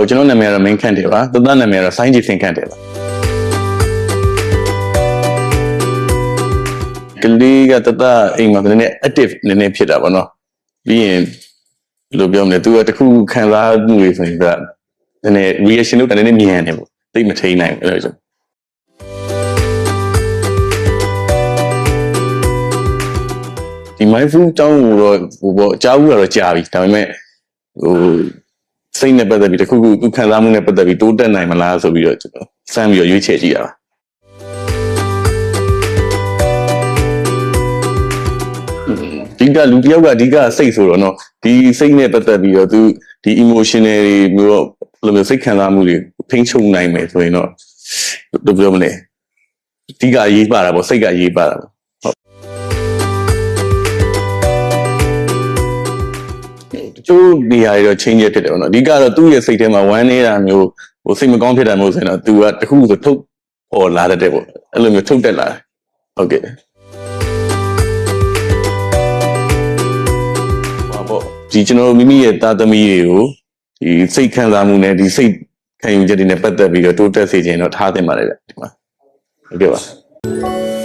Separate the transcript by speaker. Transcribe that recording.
Speaker 1: ကျွန်တော်နာမည်ကတော့ main ခန့်တယ်ပါတသက်နာမည်ကတော့ စိုင်းကြည်စင်ခန့်တယ်ပါကလေးကတသက်အိမ်မှာနည်းနည်း active နည်းနည်းဖြစ်တာပေါ့နော်ပြီးရင်ဘယ်လိုပြောမလဲသူကတခုခံစားမှုတွေဆိုရင်ကနည်းနည်း reaction လုပ်တာနည်းနည်းမြန်နေပေါ့သိမထိန်နိုင်ဘူးအဲ့လိုဒီ mindful တောင်းတော့ဟိုပေါ့အကြောင်းကတော့ကြာပြီဒါပေမဲ့ဟိုစိတ်နဲ့ပတ်သက်ပြီးတခုခုသူခံစားမှုနဲ့ပတ်သက်ပြီးတိုးတက်နိုင်မလားဆိုပြီးတော့ကျွန်တော်စမ်းပြီးတော့ရွေးချယ်ကြည့်ရတာဒီကလူတယောက်ကအဓိကစိတ်ဆိုတော့နော်ဒီစိတ်နဲ့ပတ်သက်ပြီးတော့သူဒီ emotional တွေမျိုးတော့ဘယ်လိုမျိုးစိတ်ခံစားမှုတွေထိန်းချုပ်နိုင်မယ်ဆိုရင်တော့ဘယ်လိုပြောမလဲအဓိကရေးပါတာပေါ့စိတ်ကရေးပါတာပေါ့ကျိုးနေရာတွေတော့ change ဖြစ်တယ်ပေါ့နော်အဓိကတော့သူ့ရဲ့စိတ်ထဲမှာဝမ်းနေတာမျိုးဟိုစိတ်မကောင်းဖြစ်တာမျိုးဆိုရင်တော့သူကတခုဆိုထုတ်ပေါ်လာတတ်တယ်ပေါ့အဲ့လိုမျိုးထုတ်တက်လာတယ်ဟုတ်ကဲ့ဟာပေါ့ဒီကျွန်တော်မိမိရဲ့သားသမီးတွေကိုဒီစိတ်ခံစားမှုနဲ့ဒီစိတ်ခံယူချက်တွေနဲ့ပတ်သက်ပြီးတော့တိုးတက်စေခြင်းတော့ထားသင့်ပါတယ်ဗျဒီမှာဟုတ်ကဲ့ပါ